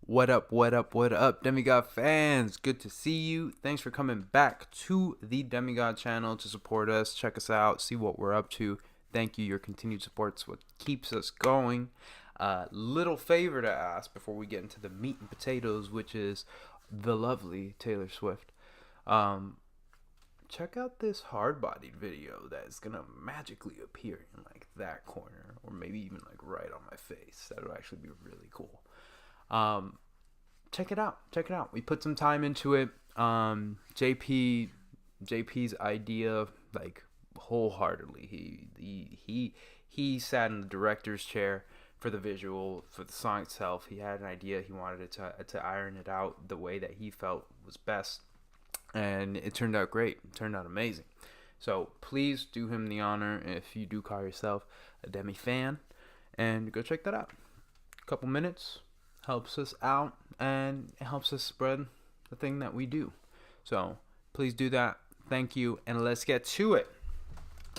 What up, what up, what up, Demigod fans? Good to see you. Thanks for coming back to the Demigod channel to support us, check us out, see what we're up to. Thank you. Your continued support's what keeps us going. Little favor to ask before we get into the meat and potatoes, which is the lovely Taylor Swift. Check out this hard-bodied video that is gonna magically appear in like that corner, or maybe even like right on my face. That would actually be really cool. Check it out. Check it out. We put some time into it. JP's idea, like wholeheartedly. He sat in the director's chair for the visual, for the song itself. He had an idea. He wanted it to iron it out the way that he felt was best, and it turned out great. It turned out amazing. So please do him the honor, if you do call yourself a Demi fan, and go check that out. A couple minutes helps us out, and it helps us spread the thing that we do. So please do that. Thank you, and let's get to it.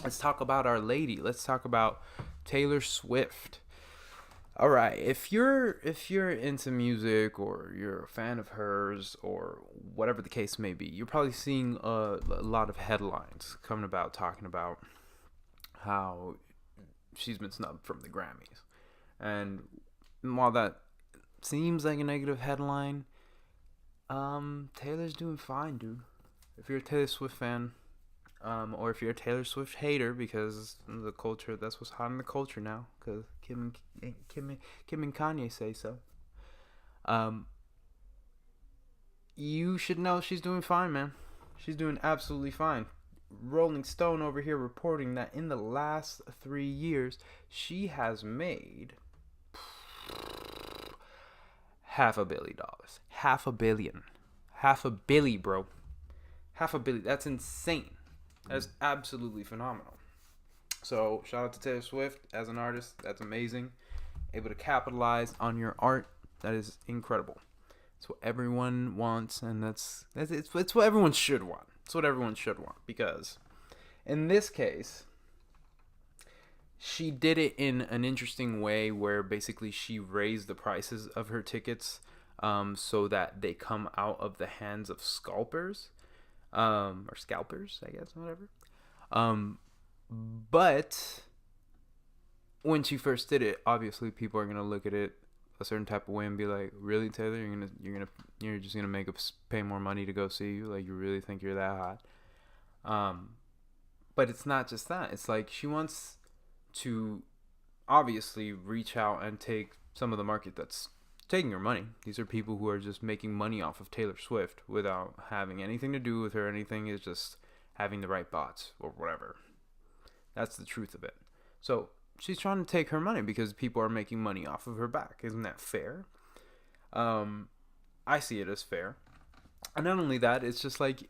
Let's talk about Our Lady. Let's talk about Taylor Swift. All right, if you're into music, or you're a fan of hers, or whatever the case may be, you're probably seeing a lot of headlines coming about talking about how she's been snubbed from the Grammys. And while that seems like a negative headline, Taylor's doing fine, dude. If you're a Taylor Swift fan, or if you're a Taylor Swift hater, because the culture, that's what's hot in the culture now, because Kim and Kanye say so. You should know she's doing fine, man. She's doing absolutely fine. Rolling Stone over here reporting that in the last 3 years, she has made $500 million. $500 million, bro. $500 million. That's insane. That's absolutely phenomenal. So shout out to Taylor Swift as an artist. That's amazing. Able to capitalize on your art. That is incredible. It's what everyone wants, and it's what everyone should want. It's what everyone should want, because in this case, she did it in an interesting way where basically she raised the prices of her tickets, so that they come out of the hands of scalpers, or scalpers, I guess, whatever. But when she first did it, obviously people are gonna look at it a certain type of way and be like, "Really, Taylor? You're just gonna make us pay more money to go see you? Like, you really think you're that hot?" But it's not just that. It's like she wants to obviously reach out and take some of the market that's taking her money. These are people who are just making money off of Taylor Swift without having anything to do with her. Anything, is just having the right bots or whatever. That's the truth of it. So she's trying to take her money because people are making money off of her back. Isn't that fair? I see it as fair. And not only that, it's just like,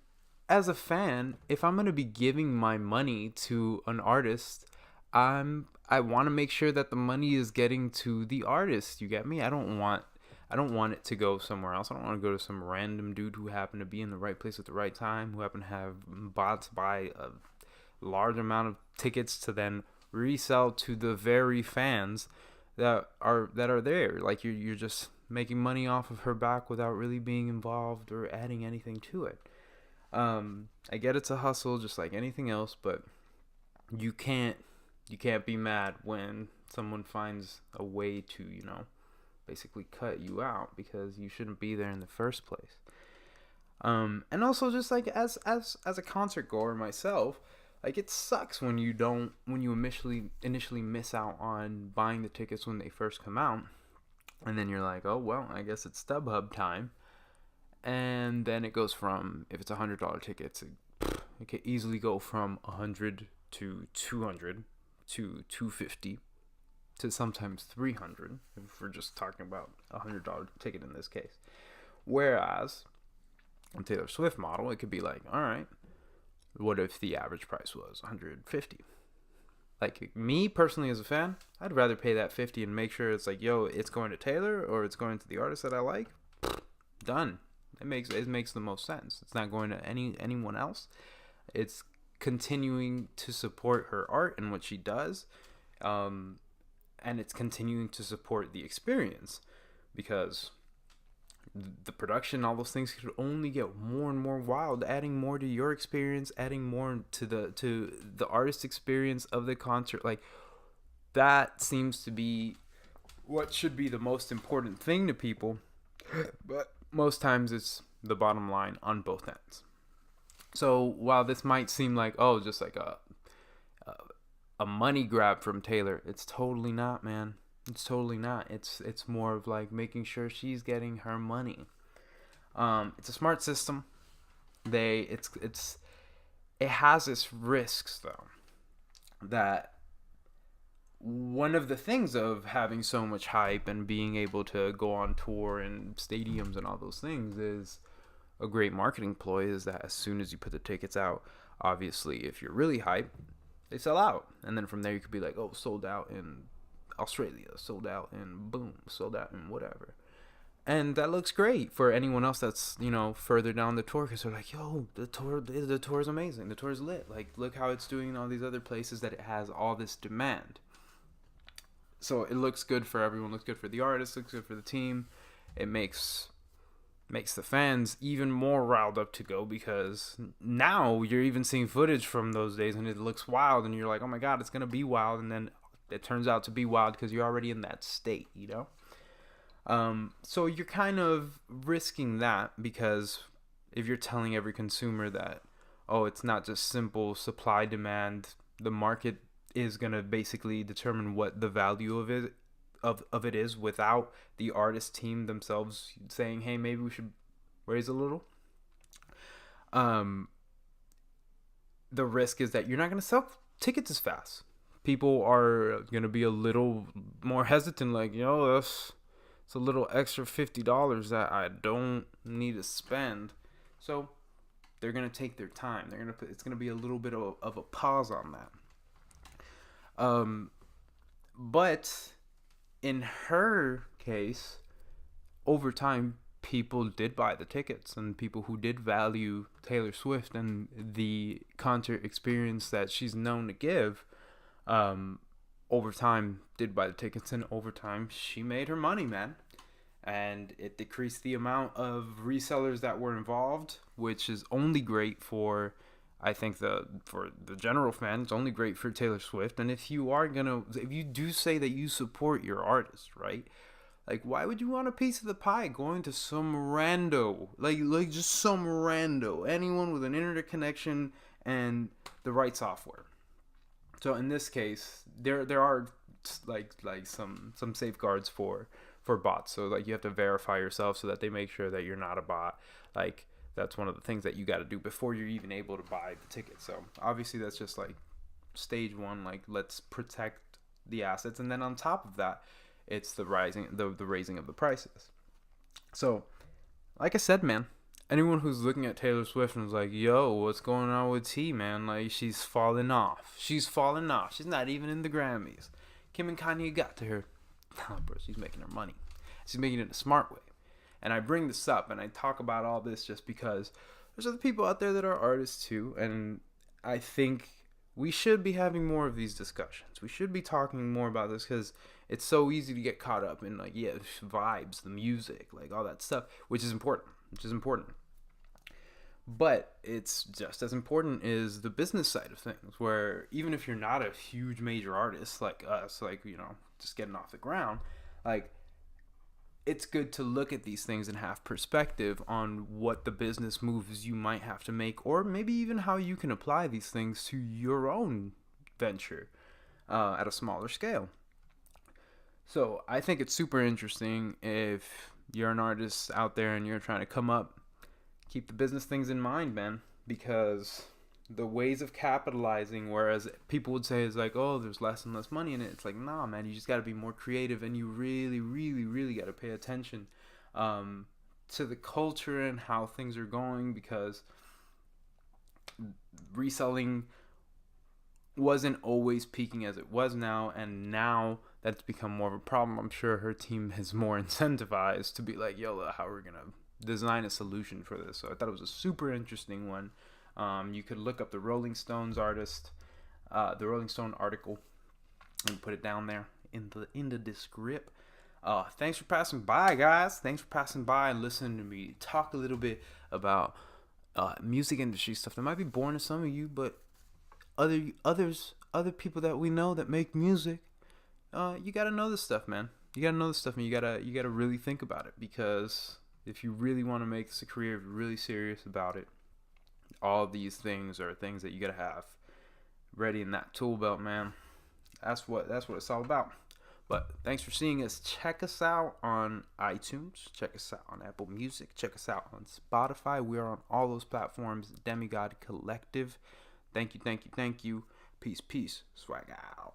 as a fan, if I'm going to be giving my money to an artist, I want to make sure that the money is getting to the artist. You get me? I don't want it to go somewhere else. I don't want to go to some random dude who happened to be in the right place at the right time, who happened to have bots buy a large amount of tickets to then resell to the very fans that are there. Like, you're just making money off of her back without really being involved or adding anything to it. I get it's a hustle just like anything else, but you can't be mad when someone finds a way to, basically cut you out because you shouldn't be there in the first place. And also, just like as a concert goer myself, like, it sucks when you initially miss out on buying the tickets when they first come out, and then you're like, oh well, I guess it's StubHub time. And then it goes from, if it's $100 tickets, it can easily go from 100 to 200 to 250 to sometimes 300, if we're just talking about $100 ticket in this case. Whereas on Taylor Swift model, it could be like, all right, what if the average price was 150? Like, me personally as a fan, I'd rather pay that 50 and make sure it's like, yo, it's going to Taylor or it's going to the artist that I like. Done. It makes the most sense. It's not going to anyone else. It's continuing to support her art and what she does, and it's continuing to support the experience, because the production, all those things could only get more and more wild, adding more to your experience, adding more to the artist experience of the concert. Like, that seems to be what should be the most important thing to people, but most times it's the bottom line on both ends. So while this might seem like, oh, just like a money grab from Taylor, it's totally not, man. It's totally not. It's more of like making sure she's getting her money. It's a smart system. It has its risks though. That one of the things of having so much hype and being able to go on tour and stadiums and all those things is a great marketing ploy, is that as soon as you put the tickets out, obviously if you're really hype, they sell out, and then from there you could be like, oh, sold out in Australia, sold out in boom, sold out in whatever. And that looks great for anyone else that's, further down the tour, because they're like, yo, the tour is amazing, the tour is lit, like look how it's doing in all these other places that it has all this demand. So it looks good for everyone, looks good for the artist, looks good for the team. It makes the fans even more riled up to go, because now you're even seeing footage from those days and it looks wild, and you're like, oh my god, it's gonna be wild, and then it turns out to be wild because you're already in that state, so you're kind of risking that, because if you're telling every consumer that, oh, it's not just simple supply demand, the market is gonna basically determine what the value of it is, without the artist team themselves saying, hey, maybe we should raise a little. The risk is that you're not going to sell tickets as fast. People are going to be a little more hesitant, like, it's a little extra $50 that I don't need to spend. So they're going to take their time. It's going to be a little bit of a pause on that. But in her case, over time, people did buy the tickets, and people who did value Taylor Swift and the concert experience that she's known to give, over time did buy the tickets, and over time she made her money, man. And it decreased the amount of resellers that were involved, which is only great for, I think, for the general fan. It's only great for Taylor Swift. And if you do say that you support your artist, right? Like, why would you want a piece of the pie going to some rando, like just some rando, anyone with an internet connection and the right software? So in this case, there are like some safeguards for bots. So like you have to verify yourself so that they make sure that you're not a bot. Like, that's one of the things that you got to do before you're even able to buy the ticket. So obviously that's just like stage one, like let's protect the assets. And then on top of that, it's the raising of the prices. So like I said, man, anyone who's looking at Taylor Swift and is like, yo, what's going on with T, man? Like, she's falling off. She's not even in the Grammys. Kim and Kanye got to her. Nah, bro, she's making her money. She's making it in a smart way. And I bring this up and I talk about all this just because there's other people out there that are artists too. And I think we should be having more of these discussions. We should be talking more about this, because it's so easy to get caught up in, like, vibes, the music, like all that stuff, which is important. But it's just as important is the business side of things, where even if you're not a huge major artist like us, like, just getting off the ground, like, it's good to look at these things and have perspective on what the business moves you might have to make, or maybe even how you can apply these things to your own venture at a smaller scale. So I think it's super interesting if you're an artist out there and you're trying to come up, keep the business things in mind, man, because the ways of capitalizing, whereas people would say is like, oh, there's less and less money in it. It's like, nah, man, you just got to be more creative, and you really, really, really got to pay attention to the culture and how things are going, because reselling wasn't always peaking as it was now, and now that's become more of a problem. I'm sure her team is more incentivized to be like, yo, how are we gonna design a solution for this? So I thought it was a super interesting one. You could look up the Rolling Stone article, and put it down there in the descript. Thanks for passing by, guys. Thanks for passing by and listening to me talk a little bit about music industry stuff that might be boring to some of you, but other people that we know that make music, you gotta know this stuff, man. You gotta know this stuff, and you gotta really think about it, because if you really want to make this a career, if you're really serious about it, all these things are things that you gotta have ready in that tool belt, man. That's what it's all about. But thanks for seeing us. Check us out on iTunes. Check us out on Apple Music. Check us out on Spotify. We are on all those platforms. Demigod Collective. Thank you, thank you, thank you. Peace, peace. Swag out.